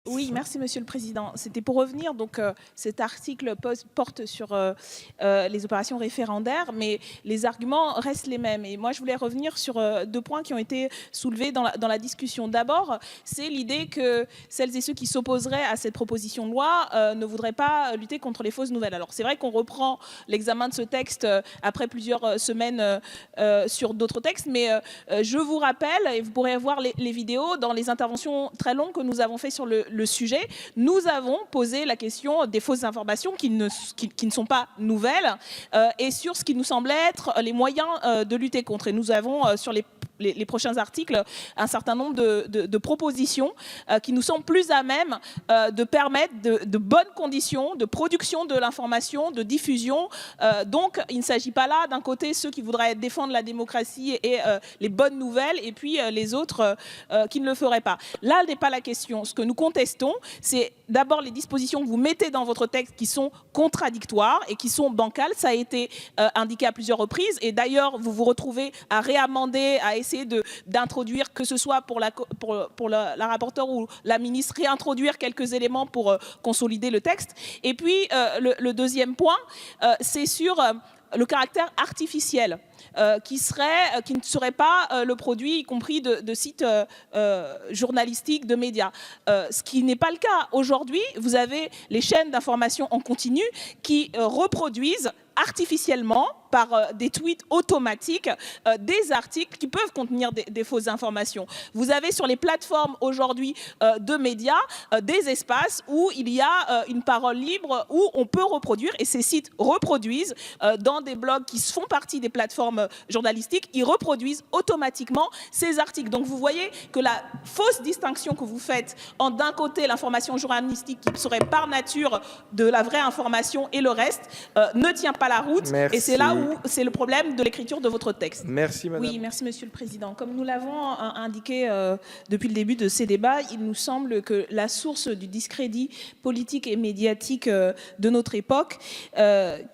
Oui, merci Monsieur le Président. C'était pour revenir, donc cet article porte sur les opérations référendaires, mais les arguments restent les mêmes. Et moi, je voulais revenir sur deux points qui ont été soulevés dans la discussion. D'abord, c'est l'idée que celles et ceux qui s'opposeraient à cette proposition de loi ne voudraient pas lutter contre les fausses nouvelles. Alors c'est vrai qu'on reprend l'examen de ce texte après plusieurs semaines sur d'autres textes, mais je vous rappelle, et vous pourrez voir les vidéos dans les interventions très longues que nous avons fait sur le sujet, nous avons posé la question des fausses informations qui ne sont pas nouvelles et sur ce qui nous semblait être les moyens de lutter contre. Et nous avons sur les prochains articles un certain nombre de propositions qui nous semblent plus à même de permettre de bonnes conditions de production de l'information, de diffusion. Donc il ne s'agit pas là d'un côté ceux qui voudraient défendre la démocratie et les bonnes nouvelles et puis les autres qui ne le feraient pas. Là n'est pas la question. Ce que nous contestons, c'est d'abord les dispositions que vous mettez dans votre texte qui sont contradictoires et qui sont bancales. Ça a été indiqué à plusieurs reprises et d'ailleurs vous vous retrouvez à réamender, à essayer d'introduire, que ce soit pour la rapporteure ou la ministre, réintroduire quelques éléments pour consolider le texte. Et puis le deuxième point, c'est sur le caractère artificiel qui ne serait pas le produit, y compris de sites journalistiques, de médias. Ce qui n'est pas le cas. Aujourd'hui, vous avez les chaînes d'information en continu qui reproduisent artificiellement, par des tweets automatiques, des articles qui peuvent contenir des fausses informations. Vous avez sur les plateformes aujourd'hui de médias des espaces où il y a une parole libre, où on peut reproduire, et ces sites reproduisent dans des blogs qui font partie des plateformes journalistiques, ils reproduisent automatiquement ces articles. Donc vous voyez que la fausse distinction que vous faites en d'un côté l'information journalistique qui serait par nature de la vraie information et le reste ne tient pas la route. Merci. Et c'est là où c'est le problème de l'écriture de votre texte. Merci, madame. Oui, merci, Monsieur le Président. Comme nous l'avons indiqué depuis le début de ces débats, il nous semble que la source du discrédit politique et médiatique de notre époque,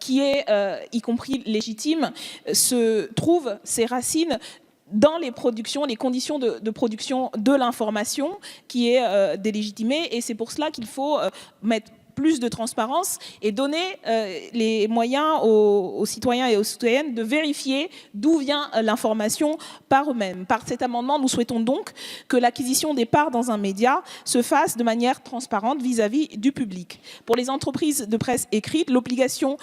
qui est y compris légitime, se trouve ses racines dans les productions, les conditions de production de l'information qui est délégitimée. Et c'est pour cela qu'il faut mettre plus de transparence et donner les moyens aux citoyens et aux citoyennes de vérifier d'où vient l'information par eux-mêmes. Par cet amendement, nous souhaitons donc que l'acquisition des parts dans un média se fasse de manière transparente vis-à-vis du public. Pour les entreprises de presse écrite, l'obligation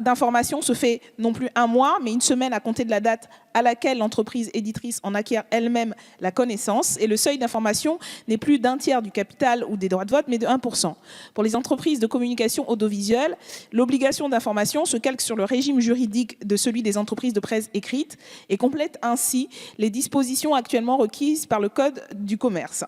d'information se fait non plus un mois, mais une semaine à compter de la date à laquelle l'entreprise éditrice en acquiert elle-même la connaissance. Et le seuil d'information n'est plus d'un tiers du capital ou des droits de vote, mais de 1%. Pour les entreprises de communication audiovisuelle, l'obligation d'information se calque sur le régime juridique de celui des entreprises de presse écrite et complète ainsi les dispositions actuellement requises par le Code du commerce.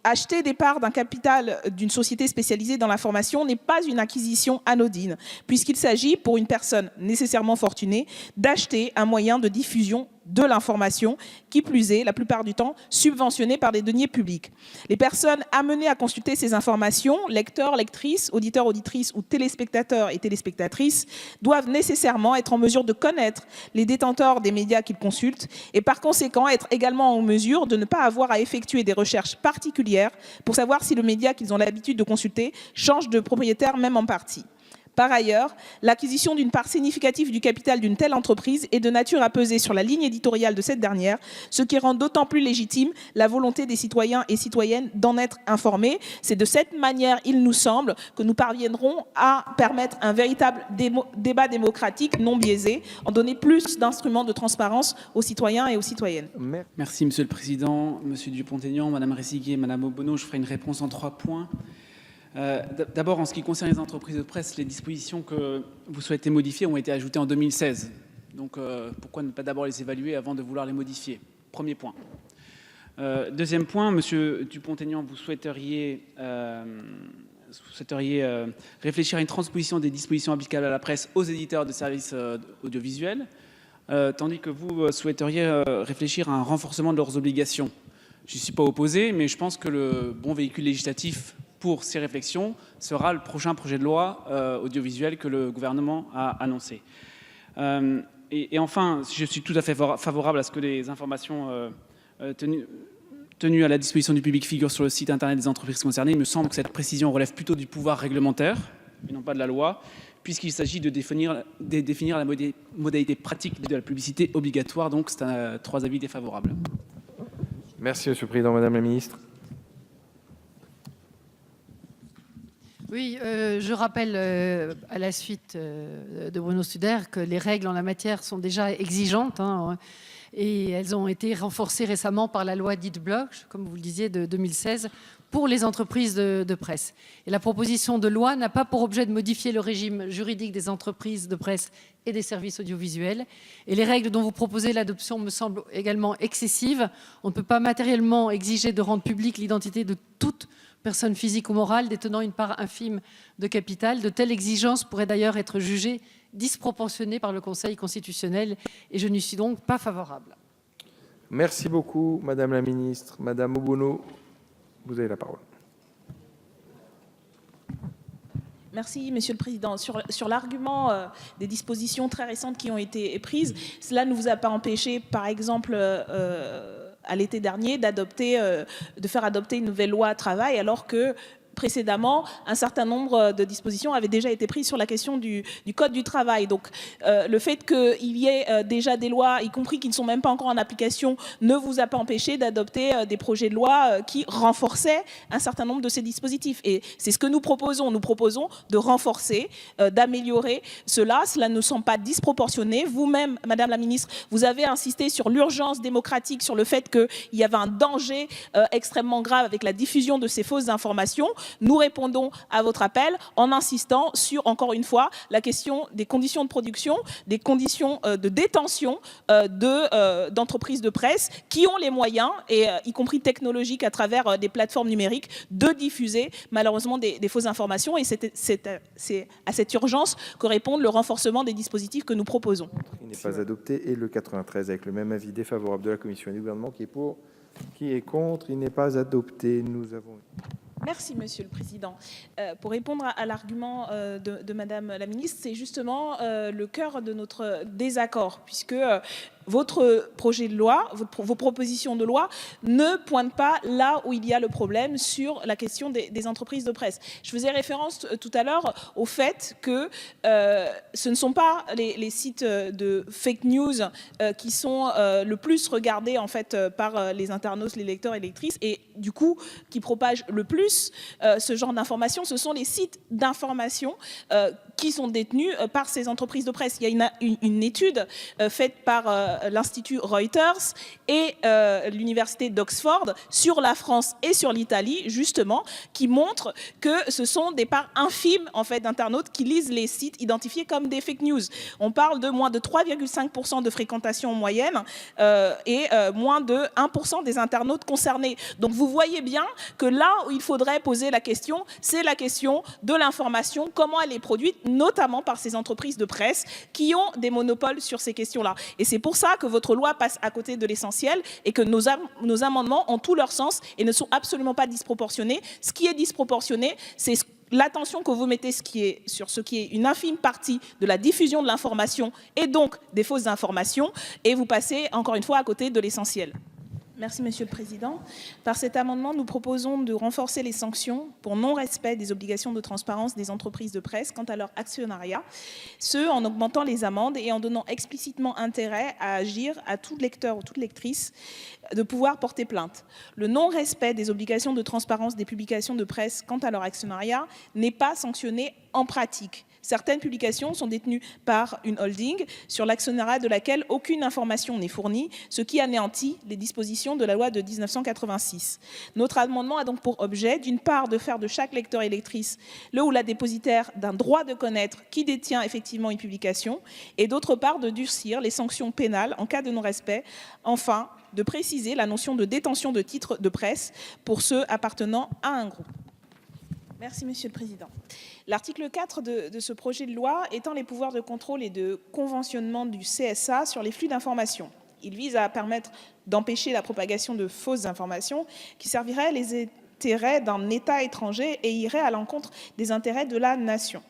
Acheter des parts d'un capital d'une société spécialisée dans l'information n'est pas une acquisition anodine, puisqu'il s'agit, pour une personne nécessairement fortunée, d'acheter un moyen de diffusion de l'information, qui plus est, la plupart du temps, subventionné par des deniers publics. Les personnes amenées à consulter ces informations, lecteurs, lectrices, auditeurs, auditrices ou téléspectateurs et téléspectatrices, doivent nécessairement être en mesure de connaître les détenteurs des médias qu'ils consultent et par conséquent être également en mesure de ne pas avoir à effectuer des recherches particulières pour savoir si le média qu'ils ont l'habitude de consulter change de propriétaire même en partie. Par ailleurs, l'acquisition d'une part significative du capital d'une telle entreprise est de nature à peser sur la ligne éditoriale de cette dernière, ce qui rend d'autant plus légitime la volonté des citoyens et citoyennes d'en être informés. C'est de cette manière, il nous semble, que nous parviendrons à permettre un véritable débat démocratique non biaisé, en donner plus d'instruments de transparence aux citoyens et aux citoyennes. Merci, Monsieur le Président, Monsieur Dupont-Aignan, Madame Resiguier, Madame Obono. Je ferai une réponse en 3 points. D'abord, en ce qui concerne les entreprises de presse, les dispositions que vous souhaitez modifier ont été ajoutées en 2016. Donc, pourquoi ne pas d'abord les évaluer avant de vouloir les modifier? Premier point. Deuxième point, Monsieur Dupont-Aignan, vous souhaiteriez réfléchir à une transposition des dispositions applicables à la presse aux éditeurs de services audiovisuels, tandis que vous souhaiteriez réfléchir à un renforcement de leurs obligations. Je n'y suis pas opposé, mais je pense que le bon véhicule législatif pour ces réflexions sera le prochain projet de loi audiovisuel que le gouvernement a annoncé. Et enfin, je suis tout à fait favorable à ce que les informations tenue à la disposition du public figure sur le site internet des entreprises concernées. Il me semble que cette précision relève plutôt du pouvoir réglementaire, et non pas de la loi, puisqu'il s'agit de définir la modalité pratique de la publicité obligatoire. Donc, c'est 3 avis défavorables. Merci, Monsieur le Président. Madame la Ministre. Oui, je rappelle à la suite de Bruno Studer que les règles en la matière sont déjà exigeantes et elles ont été renforcées récemment par la loi dite Bloch, comme vous le disiez, de 2016, pour les entreprises de presse. Et la proposition de loi n'a pas pour objet de modifier le régime juridique des entreprises de presse et des services audiovisuels. Et les règles dont vous proposez l'adoption me semblent également excessives. On ne peut pas matériellement exiger de rendre publique l'identité de toute personne physique ou morale détenant une part infime de capital. De telles exigences pourraient d'ailleurs être jugées disproportionnées par le Conseil constitutionnel et je n'y suis donc pas favorable. Merci beaucoup, Madame la Ministre. Madame Obono, vous avez la parole. Merci, Monsieur le Président. Sur l'argument des dispositions très récentes qui ont été prises, cela ne vous a pas empêché, par exemple, à l'été dernier, de faire adopter une nouvelle loi travail, alors que précédemment, un certain nombre de dispositions avaient déjà été prises sur la question du Code du travail. Donc, le fait qu'il y ait déjà des lois, y compris qui ne sont même pas encore en application, ne vous a pas empêché d'adopter des projets de loi qui renforçaient un certain nombre de ces dispositifs. Et c'est ce que nous proposons. Nous proposons de renforcer, d'améliorer cela. Cela ne semble pas disproportionné. Vous-même, Madame la Ministre, vous avez insisté sur l'urgence démocratique, sur le fait qu'il y avait un danger extrêmement grave avec la diffusion de ces fausses informations. Nous répondons à votre appel en insistant sur, encore une fois, la question des conditions de production, des conditions de détention d'entreprises de presse qui ont les moyens, y compris technologiques à travers des plateformes numériques, de diffuser malheureusement des fausses informations. Et c'est à cette urgence que répond le renforcement des dispositifs que nous proposons. Il n'est pas adopté. Et le 93, avec le même avis défavorable de la Commission et du gouvernement, qui est pour, qui est contre, il n'est pas adopté. Nous avons... Merci, Monsieur le Président. Pour répondre à l'argument de Madame la Ministre, c'est justement le cœur de notre désaccord, puisque votre projet de loi, vos propositions de loi ne pointent pas là où il y a le problème sur la question des entreprises de presse. Je faisais référence tout à l'heure au fait que ce ne sont pas les sites de fake news qui sont le plus regardés en fait par les internautes, les lecteurs et lectrices, et du coup qui propagent le plus ce genre d'informations. Ce sont les sites d'information qui sont détenus par ces entreprises de presse. Il y a une étude faite par l'Institut Reuters et l'Université d'Oxford sur la France et sur l'Italie, justement, qui montre que ce sont des parts infimes en fait, d'internautes qui lisent les sites identifiés comme des fake news. On parle de moins de 3,5% de fréquentation en moyenne et moins de 1% des internautes concernés. Donc vous voyez bien que là où il faudrait poser la question, c'est la question de l'information, comment elle est produite, notamment par ces entreprises de presse qui ont des monopoles sur ces questions-là. Et c'est pour ça que votre loi passe à côté de l'essentiel et que nos amendements ont tout leur sens et ne sont absolument pas disproportionnés. Ce qui est disproportionné, c'est l'attention que vous mettez sur ce qui est une infime partie de la diffusion de l'information et donc des fausses informations, et vous passez encore une fois à côté de l'essentiel. Merci, Monsieur le Président. Par cet amendement, nous proposons de renforcer les sanctions pour non-respect des obligations de transparence des entreprises de presse quant à leur actionnariat, ce en augmentant les amendes et en donnant explicitement intérêt à agir à tout lecteur ou toute lectrice de pouvoir porter plainte. Le non-respect des obligations de transparence des publications de presse quant à leur actionnariat n'est pas sanctionné en pratique. Certaines publications sont détenues par une holding sur l'actionnariat de laquelle aucune information n'est fournie, ce qui anéantit les dispositions de la loi de 1986. Notre amendement a donc pour objet, d'une part, de faire de chaque lecteur et lectrice le ou la dépositaire d'un droit de connaître qui détient effectivement une publication, et d'autre part, de durcir les sanctions pénales en cas de non-respect. Enfin, de préciser la notion de détention de titres de presse pour ceux appartenant à un groupe. Merci, Monsieur le Président. L'article 4 de ce projet de loi étend les pouvoirs de contrôle et de conventionnement du CSA sur les flux d'informations. Il vise à permettre d'empêcher la propagation de fausses informations qui serviraient les intérêts d'un État étranger et iraient à l'encontre des intérêts de la nation.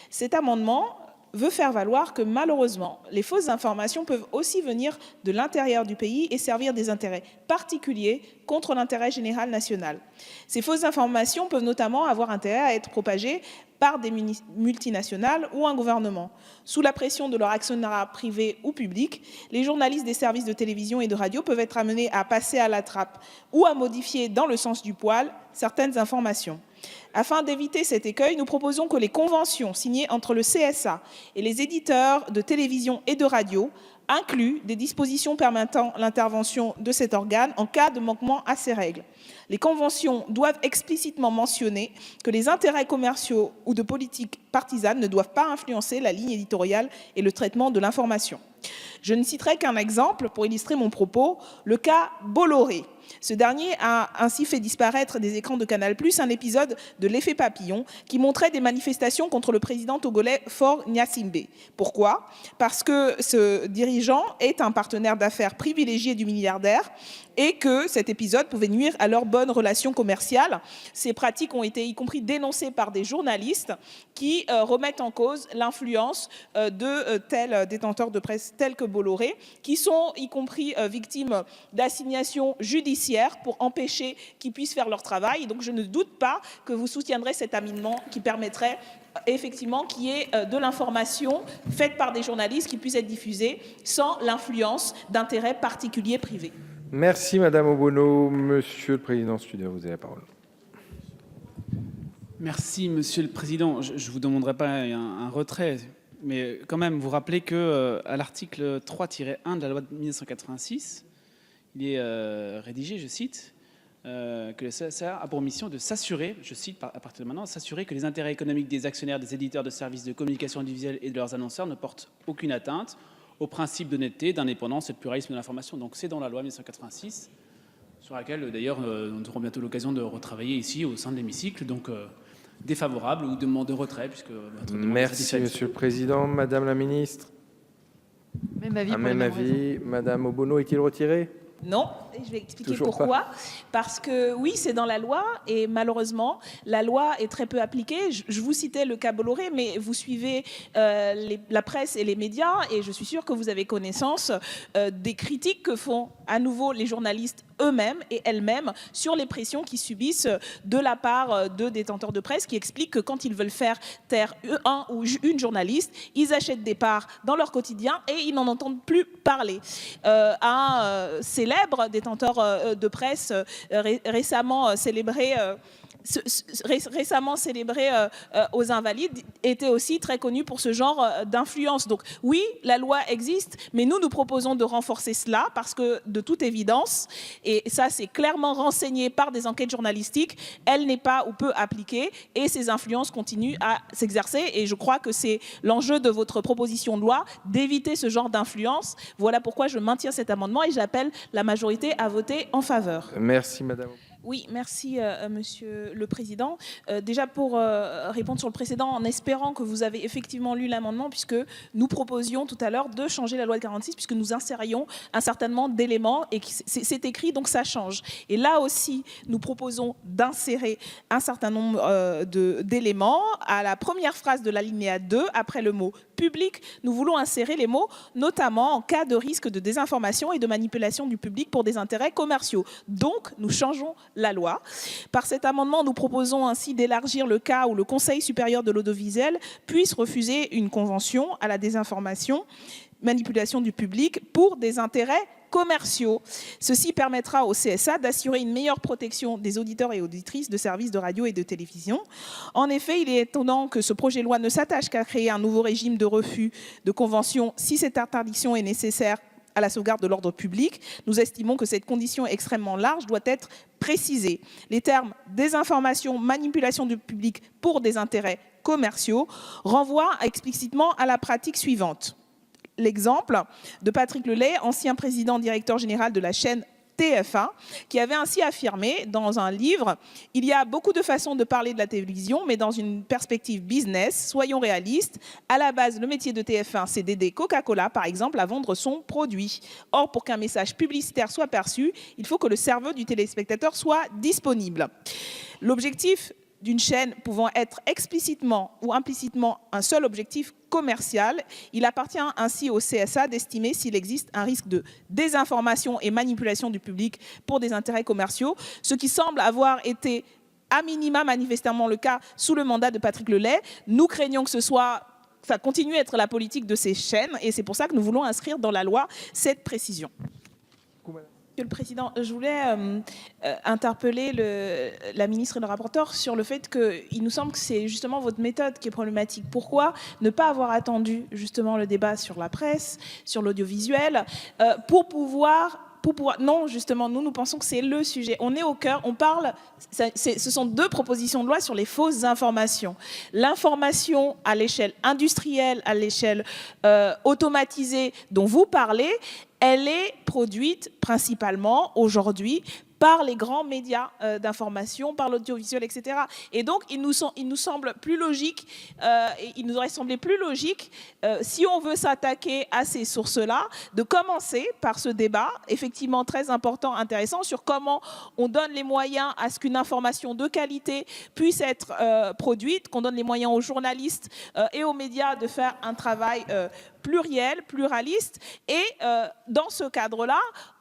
Cet amendement veut faire valoir que malheureusement, les fausses informations peuvent aussi venir de l'intérieur du pays et servir des intérêts particuliers contre l'intérêt général national. Ces fausses informations peuvent notamment avoir intérêt à être propagées par des multinationales ou un gouvernement. Sous la pression de leur actionnariat privé ou public, les journalistes des services de télévision et de radio peuvent être amenés à passer à la trappe ou à modifier dans le sens du poil certaines informations. Afin d'éviter cet écueil, nous proposons que les conventions signées entre le CSA et les éditeurs de télévision et de radio incluent des dispositions permettant l'intervention de cet organe en cas de manquement à ces règles. Les conventions doivent explicitement mentionner que les intérêts commerciaux ou de politique partisane ne doivent pas influencer la ligne éditoriale et le traitement de l'information. Je ne citerai qu'un exemple pour illustrer mon propos, le cas Bolloré. Ce dernier a ainsi fait disparaître des écrans de Canal+ un épisode de l'effet papillon qui montrait des manifestations contre le président togolais Faure Gnassingbé. Pourquoi ? Parce que ce dirigeant est un partenaire d'affaires privilégié du milliardaire et que cet épisode pouvait nuire à leur bonne relation commerciale. Ces pratiques ont été y compris dénoncées par des journalistes qui remettent en cause l'influence de tels détenteurs de presse tels que Bolloré, qui sont y compris victimes d'assignations judiciaires pour empêcher qu'ils puissent faire leur travail. Donc je ne doute pas que vous soutiendrez cet amendement qui permettrait effectivement qu'il y ait de l'information faite par des journalistes qui puisse être diffusée sans l'influence d'intérêts particuliers privés. Merci Madame Obono. Monsieur le Président Studer, vous avez la parole. Merci Monsieur le Président. Je ne vous demanderai pas un retrait, mais quand même vous rappelez qu'à l'article 3-1 de la loi de 1986, il est rédigé, je cite, que le CSA a pour mission de s'assurer, je cite à partir de maintenant, s'assurer que les intérêts économiques des actionnaires, des éditeurs de services de communication audiovisuelle et de leurs annonceurs ne portent aucune atteinte au principe d'honnêteté, d'indépendance et de pluralisme de l'information. Donc c'est dans la loi 1986, sur laquelle d'ailleurs nous aurons bientôt l'occasion de retravailler ici au sein de l'hémicycle. Donc défavorable ou demande de retrait puisque votre demande est satisfaite. Merci Monsieur le Président. Madame la Ministre. Même avis. Même avis. Madame Obono, est-il retiré ? Non, et je vais expliquer Toujours pourquoi. Parce que oui, c'est dans la loi et malheureusement, la loi est très peu appliquée. Je vous citais le cas Bolloré, mais vous suivez la presse et les médias et je suis sûre que vous avez connaissance des critiques que font à nouveau les journalistes eux-mêmes et elles-mêmes sur les pressions qu'ils subissent de la part de détenteurs de presse qui expliquent que quand ils veulent faire taire un ou une journaliste, ils achètent des parts dans leur quotidien et ils n'en entendent plus parler. Un célèbre détenteur de presse récemment célébré aux Invalides était aussi très connu pour ce genre d'influence. Donc oui, la loi existe, mais nous proposons de renforcer cela parce que de toute évidence, et ça c'est clairement renseigné par des enquêtes journalistiques, elle n'est pas ou peu appliquée et ces influences continuent à s'exercer et je crois que c'est l'enjeu de votre proposition de loi d'éviter ce genre d'influence. Voilà pourquoi je maintiens cet amendement et j'appelle la majorité à voter en faveur. Merci Madame. Oui, merci Monsieur le Président. Déjà pour répondre sur le précédent, en espérant que vous avez effectivement lu l'amendement, puisque nous proposions tout à l'heure de changer la loi de 46, puisque nous insérions un certain nombre d'éléments, et c'est écrit, donc ça change. Et là aussi, nous proposons d'insérer un certain nombre d'éléments. À la première phrase de l'alinéa 2, après le mot « public », nous voulons insérer les mots « notamment en cas de risque de désinformation et de manipulation du public pour des intérêts commerciaux ». Donc, nous changeons la loi. Par cet amendement, nous proposons ainsi d'élargir le cas où le Conseil supérieur de l'audiovisuel puisse refuser une convention à la désinformation, manipulation du public pour des intérêts commerciaux. Ceci permettra au CSA d'assurer une meilleure protection des auditeurs et auditrices de services de radio et de télévision. En effet, il est étonnant que ce projet de loi ne s'attache qu'à créer un nouveau régime de refus de convention si cette interdiction est nécessaire à la sauvegarde de l'ordre public. Nous estimons que cette condition extrêmement large doit être précisée. Les termes désinformation, manipulation du public pour des intérêts commerciaux renvoient explicitement à la pratique suivante. L'exemple de Patrick Lelay, ancien président directeur général de la chaîne TF1, qui avait ainsi affirmé dans un livre « Il y a beaucoup de façons de parler de la télévision, mais dans une perspective business, soyons réalistes. À la base, le métier de TF1, c'est d'aider Coca-Cola, par exemple, à vendre son produit. Or, pour qu'un message publicitaire soit perçu, il faut que le cerveau du téléspectateur soit disponible. » L'objectif d'une chaîne pouvant être explicitement ou implicitement un seul objectif commercial. Il appartient ainsi au CSA d'estimer s'il existe un risque de désinformation et manipulation du public pour des intérêts commerciaux, ce qui semble avoir été à minima manifestement le cas sous le mandat de Patrick Lelay. Nous craignons que ça continue à être la politique de ces chaînes et c'est pour ça que nous voulons inscrire dans la loi cette précision. Monsieur le Président, je voulais interpeller la ministre et le rapporteur sur le fait qu'il nous semble que c'est justement votre méthode qui est problématique. Pourquoi ne pas avoir attendu justement le débat sur la presse, sur l'audiovisuel, pour pouvoir... Non, justement, nous pensons que c'est le sujet. On est au cœur, on parle... Ce sont 2 propositions de loi sur les fausses informations. L'information à l'échelle industrielle, à l'échelle automatisée dont vous parlez, elle est produite principalement aujourd'hui par les grands médias d'information, par l'audiovisuel, etc. Et donc, il nous semble plus logique, il nous aurait semblé plus logique, si on veut s'attaquer à ces sources-là, de commencer par ce débat, effectivement très important, intéressant, sur comment on donne les moyens à ce qu'une information de qualité puisse être produite, qu'on donne les moyens aux journalistes et aux médias de faire un travail pluriel, pluraliste. Et dans ce cadre-là,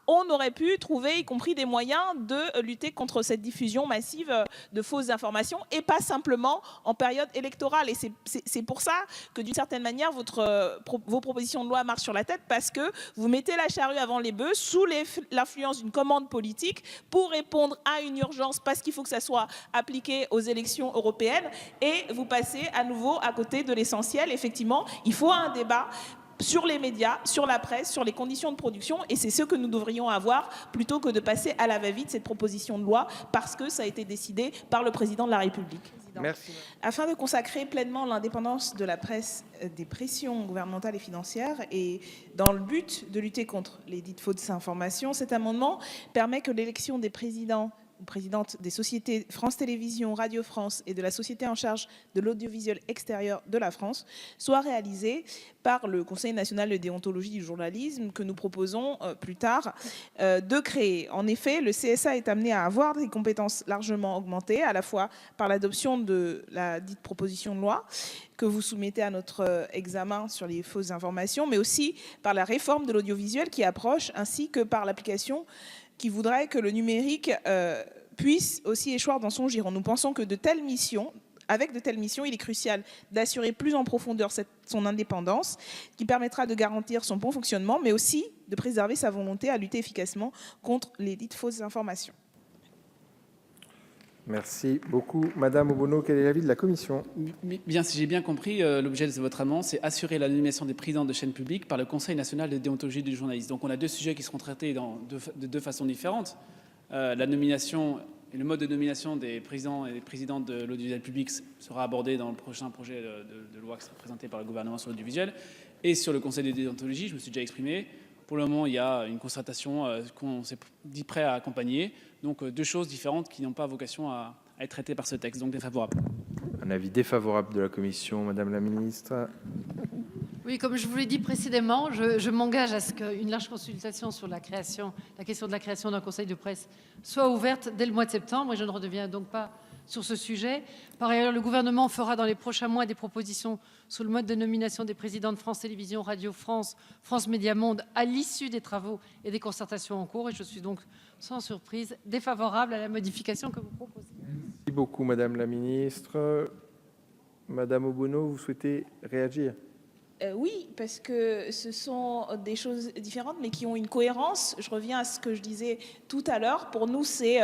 on aurait pu trouver, y compris des moyens de lutter contre cette diffusion massive de fausses informations et pas simplement en période électorale. Et c'est pour ça que d'une certaine manière, vos propositions de loi marchent sur la tête parce que vous mettez la charrue avant les bœufs sous l'influence d'une commande politique pour répondre à une urgence parce qu'il faut que ça soit appliqué aux élections européennes et vous passez à nouveau à côté de l'essentiel. Effectivement, il faut un débat sur les médias, sur la presse, sur les conditions de production, et c'est ce que nous devrions avoir plutôt que de passer à la va-vite cette proposition de loi parce que ça a été décidé par le président de la République. Merci. Afin de consacrer pleinement l'indépendance de la presse des pressions gouvernementales et financières et dans le but de lutter contre les dites fausses informations, cet amendement permet que l'élection des présidents ou présidente des sociétés France Télévisions, Radio France et de la société en charge de l'audiovisuel extérieur de la France soit réalisée par le Conseil national de déontologie du journalisme que nous proposons plus tard de créer. En effet, le CSA est amené à avoir des compétences largement augmentées, à la fois par l'adoption de la dite proposition de loi que vous soumettez à notre examen sur les fausses informations, mais aussi par la réforme de l'audiovisuel qui approche, ainsi que par l'application qui voudrait que le numérique puisse aussi échoir dans son giron. Nous pensons que avec de telles missions, il est crucial d'assurer plus en profondeur son indépendance, qui permettra de garantir son bon fonctionnement, mais aussi de préserver sa volonté à lutter efficacement contre les dites fausses informations. Merci beaucoup. Madame Obono, quel est l'avis de la Commission ? Bien, si j'ai bien compris, l'objet de votre amendement, c'est assurer la nomination des présidents de chaînes publiques par le Conseil national de déontologie du journaliste. Donc on a 2 sujets qui seront traités de 2 façons différentes. La nomination et le mode de nomination des présidents et des présidentes de l'audiovisuel public sera abordé dans le prochain projet de loi qui sera présenté par le gouvernement sur l'audiovisuel. Et sur le Conseil de déontologie, je me suis déjà exprimé. Pour le moment, il y a une concertation qu'on s'est dit prêt à accompagner. Donc 2 choses différentes qui n'ont pas vocation à être traitées par ce texte. Donc défavorable. Un avis défavorable de la Commission, Madame la Ministre. Oui, comme je vous l'ai dit précédemment, je m'engage à ce qu'une large consultation sur la question de la création d'un conseil de presse soit ouverte dès le mois de septembre. Et je ne redeviens donc pas sur ce sujet. Par ailleurs, le gouvernement fera dans les prochains mois des propositions sur le mode de nomination des présidents de France Télévisions, Radio France, France Média Monde à l'issue des travaux et des concertations en cours. Et je suis donc, sans surprise, défavorable à la modification que vous proposez. Merci beaucoup, Madame la Ministre. Madame Obono, vous souhaitez réagir ? Oui, parce que ce sont des choses différentes, mais qui ont une cohérence. Je reviens à ce que je disais tout à l'heure. Pour nous, c'est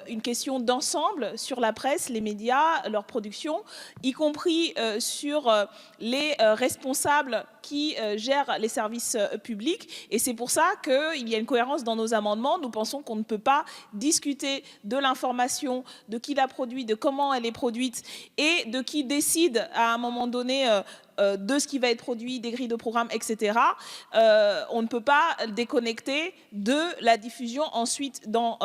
une question d'ensemble sur la presse, les médias, leur production, y compris sur les responsables qui gèrent les services publics. Et c'est pour ça qu'il y a une cohérence dans nos amendements. Nous pensons qu'on ne peut pas discuter de l'information, de qui la produit, de comment elle est produite et de qui décide à un moment donné de ce qui va être produit, des grilles de programme, etc., on ne peut pas déconnecter de la diffusion ensuite dans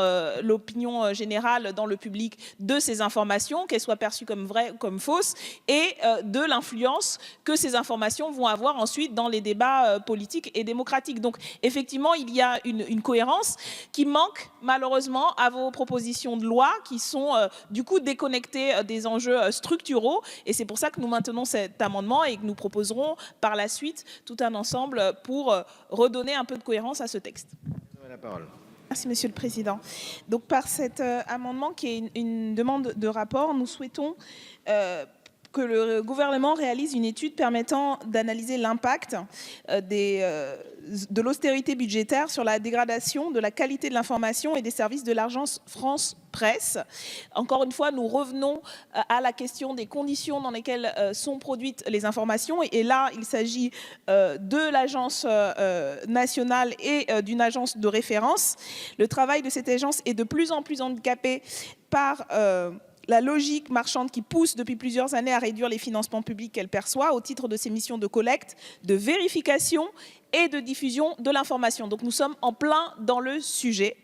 l'opinion générale, dans le public, de ces informations, qu'elles soient perçues comme vraies ou comme fausses, et de l'influence que ces informations vont avoir ensuite dans les débats politiques et démocratiques. Donc effectivement, il y a une cohérence qui manque malheureusement à vos propositions de loi qui sont du coup déconnectées des enjeux structuraux, et c'est pour ça que nous maintenons cet amendement et que nous proposerons par la suite tout un ensemble pour redonner un peu de cohérence à ce texte. La parole. Merci Monsieur le Président. Donc par cet amendement qui est une demande de rapport, nous souhaitons que le gouvernement réalise une étude permettant d'analyser l'impact de l'austérité budgétaire sur la dégradation de la qualité de l'information et des services de l'agence France Presse. Encore une fois, nous revenons à la question des conditions dans lesquelles sont produites les informations. Et là, il s'agit de l'agence nationale et d'une agence de référence. Le travail de cette agence est de plus en plus handicapé par la logique marchande qui pousse depuis plusieurs années à réduire les financements publics qu'elle perçoit au titre de ses missions de collecte, de vérification et de diffusion de l'information. Donc nous sommes en plein dans le sujet.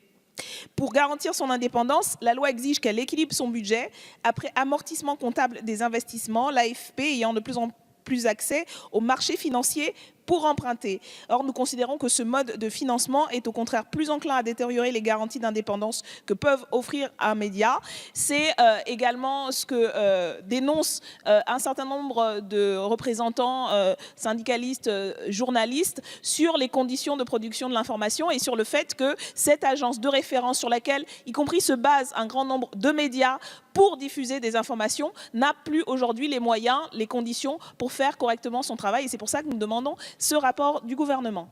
Pour garantir son indépendance, la loi exige qu'elle équilibre son budget après amortissement comptable des investissements, l'AFP ayant de plus en plus accès au marché financier pour emprunter. Or, nous considérons que ce mode de financement est au contraire plus enclin à détériorer les garanties d'indépendance que peuvent offrir un média. C'est également ce que dénoncent un certain nombre de représentants syndicalistes, journalistes, sur les conditions de production de l'information et sur le fait que cette agence de référence sur laquelle, y compris, se base un grand nombre de médias pour diffuser des informations, n'a plus aujourd'hui les moyens, les conditions pour faire correctement son travail. Et c'est pour ça que nous demandons ce rapport du gouvernement.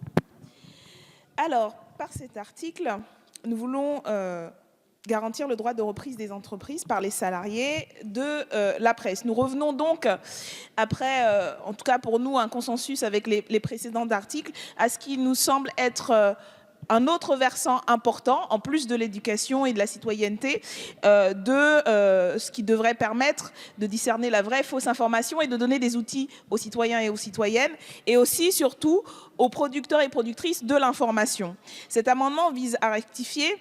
Alors, par cet article, nous voulons garantir le droit de reprise des entreprises par les salariés de la presse. Nous revenons donc, après, en tout cas pour nous, un consensus avec les précédents articles, à ce qui nous semble être un autre versant important, en plus de l'éducation et de la citoyenneté, ce qui devrait permettre de discerner la vraie et fausse information et de donner des outils aux citoyens et aux citoyennes, et aussi, surtout, aux producteurs et productrices de l'information. Cet amendement vise à rectifier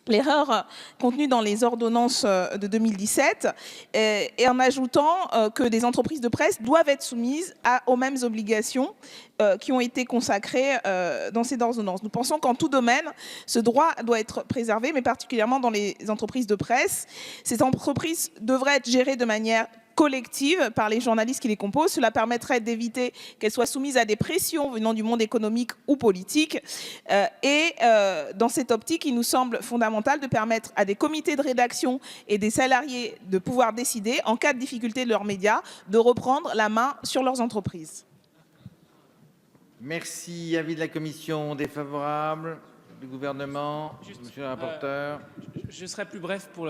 l'erreur contenue dans les ordonnances de 2017 et en ajoutant que des entreprises de presse doivent être soumises aux mêmes obligations qui ont été consacrées dans ces ordonnances. Nous pensons qu'en tout domaine, ce droit doit être préservé, mais particulièrement dans les entreprises de presse. Ces entreprises devraient être gérées de manière collective par les journalistes qui les composent. Cela permettrait d'éviter qu'elles soient soumises à des pressions venant du monde économique ou politique. Dans cette optique, il nous semble fondamental de permettre à des comités de rédaction et des salariés de pouvoir décider, en cas de difficulté de leurs médias, de reprendre la main sur leurs entreprises. Merci. Avis de la commission défavorable, du gouvernement, monsieur le rapporteur. Je serai plus bref pour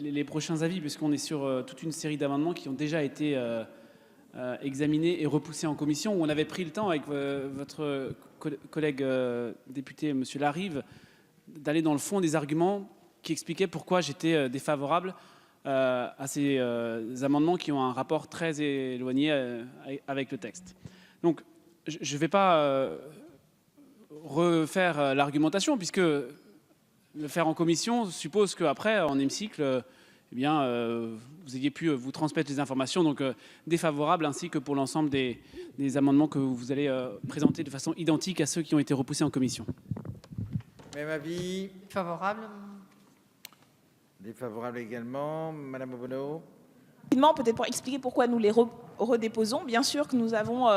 les prochains avis, puisqu'on est sur toute une série d'amendements qui ont déjà été examinés et repoussés en commission, où on avait pris le temps avec votre collègue député, monsieur Larive, d'aller dans le fond des arguments qui expliquaient pourquoi j'étais défavorable à ces amendements qui ont un rapport très éloigné avec le texte. Donc, je ne vais pas refaire l'argumentation, puisque le faire en commission suppose qu'après, en hémicycle, eh bien, vous ayez pu vous transmettre les informations, donc défavorable, ainsi que pour l'ensemble des amendements que vous allez présenter de façon identique à ceux qui ont été repoussés en commission. Même avis. Favorable. Défavorable également. Madame Obono. Peut-être pour expliquer pourquoi nous les redéposons. Bien sûr que nous avons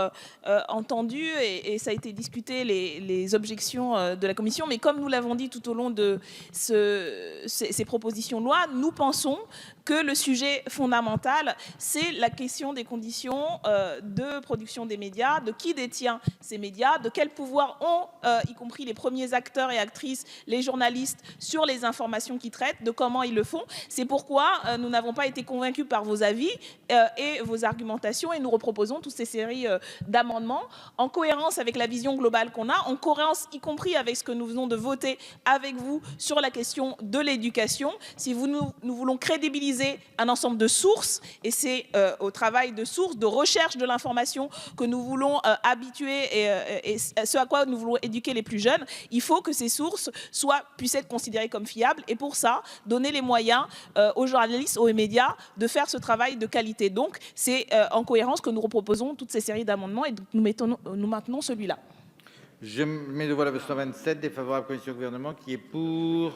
entendu et ça a été discuté les objections de la commission, mais comme nous l'avons dit tout au long de ces propositions de loi, nous pensons que le sujet fondamental, c'est la question des conditions de production des médias, de qui détient ces médias, de quel pouvoir ont, y compris les premiers acteurs et actrices, les journalistes, sur les informations qu'ils traitent, de comment ils le font. C'est pourquoi nous n'avons pas été convaincus par vos avis et vos argumentations d'évaluation et nous reproposons toutes ces séries d'amendements en cohérence avec la vision globale qu'on a, en cohérence y compris avec ce que nous venons de voter avec vous sur la question de l'éducation. Si nous voulons crédibiliser un ensemble de sources, et c'est au travail de sources, de recherche de l'information que nous voulons habituer et ce à quoi nous voulons éduquer les plus jeunes, il faut que ces sources puissent être considérées comme fiables et pour ça, donner les moyens aux journalistes, aux médias de faire ce travail de qualité. Donc, c'est en cohérence que nous reproposons toutes ces séries d'amendements et nous maintenons celui-là. Je mets de voix le 127, défavorable commission gouvernement, qui est pour,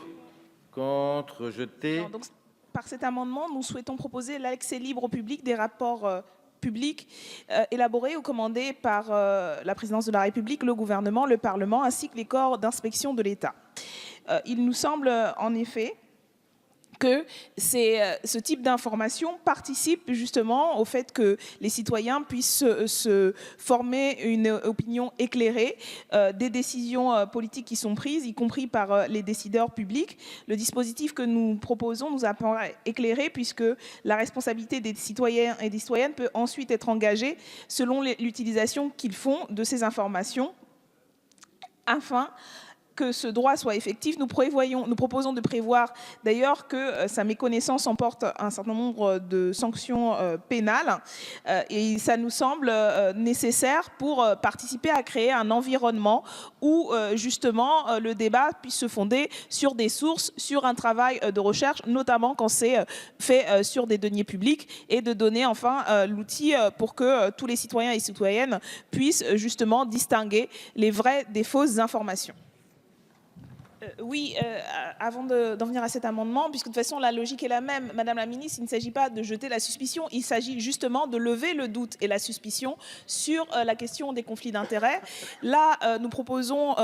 contre, rejeté. Donc, par cet amendement, nous souhaitons proposer l'accès libre au public des rapports publics élaborés ou commandés par la présidence de la République, le gouvernement, le Parlement, ainsi que les corps d'inspection de l'État. Il nous semble en effet que ce type d'information participe justement au fait que les citoyens puissent se former une opinion éclairée des décisions politiques qui sont prises, y compris par les décideurs publics. Le dispositif que nous proposons nous apparaît éclairé puisque la responsabilité des citoyens et des citoyennes peut ensuite être engagée selon l'utilisation qu'ils font de ces informations afin que ce droit soit effectif. Nous proposons de prévoir d'ailleurs que sa méconnaissance emporte un certain nombre de sanctions pénales et ça nous semble nécessaire pour participer à créer un environnement où justement le débat puisse se fonder sur des sources, sur un travail de recherche, notamment quand c'est fait sur des deniers publics et de donner enfin l'outil pour que tous les citoyens et citoyennes puissent justement distinguer les vraies des fausses informations. Oui, avant d'en venir à cet amendement, puisque de toute façon la logique est la même, Madame la Ministre, il ne s'agit pas de jeter la suspicion, il s'agit justement de lever le doute et la suspicion sur la question des conflits d'intérêts. Là, nous proposons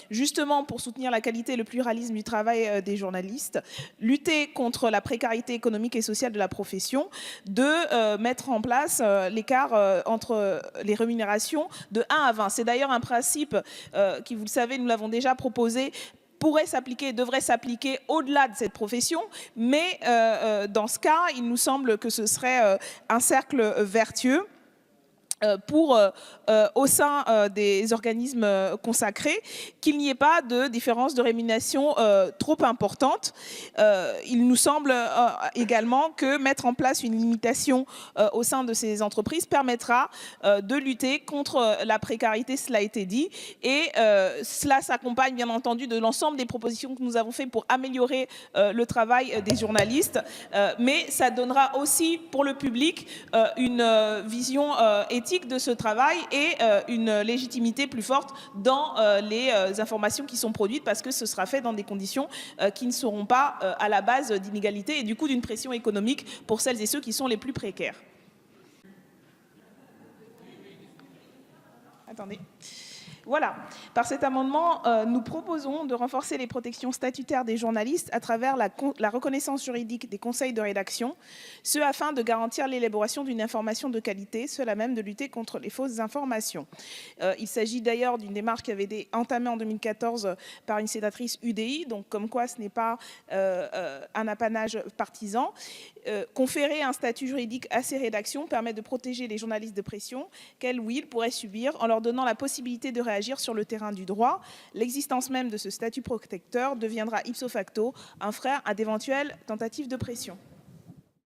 justement pour soutenir la qualité et le pluralisme du travail des journalistes, lutter contre la précarité économique et sociale de la profession, de mettre en place l'écart entre les rémunérations de 1 à 20. C'est d'ailleurs un principe qui, vous le savez, nous l'avons déjà proposé, pourrait s'appliquer, devrait s'appliquer au-delà de cette profession, mais dans ce cas, il nous semble que ce serait un cercle vertueux pour, au sein des organismes consacrés, qu'il n'y ait pas de différence de rémunération trop importante. Il nous semble également que mettre en place une limitation au sein de ces entreprises permettra de lutter contre la précarité, cela a été dit, et cela s'accompagne bien entendu de l'ensemble des propositions que nous avons faites pour améliorer le travail des journalistes, mais ça donnera aussi pour le public une vision éthique de ce travail et une légitimité plus forte dans les informations qui sont produites parce que ce sera fait dans des conditions qui ne seront pas à la base d'inégalités et du coup d'une pression économique pour celles et ceux qui sont les plus précaires. Attendez. Voilà. Par cet amendement, nous proposons de renforcer les protections statutaires des journalistes à travers la reconnaissance juridique des conseils de rédaction, ce afin de garantir l'élaboration d'une information de qualité, cela même de lutter contre les fausses informations. Il s'agit d'ailleurs d'une démarche qui avait été entamée en 2014 par une sénatrice UDI, donc comme quoi ce n'est pas un apanage partisan. Conférer un statut juridique à ces rédactions permet de protéger les journalistes de pression qu'elles ou ils pourraient subir en leur donnant la possibilité de réagir sur le terrain du droit. L'existence même de ce statut protecteur deviendra ipso facto un frein à d'éventuelles tentatives de pression.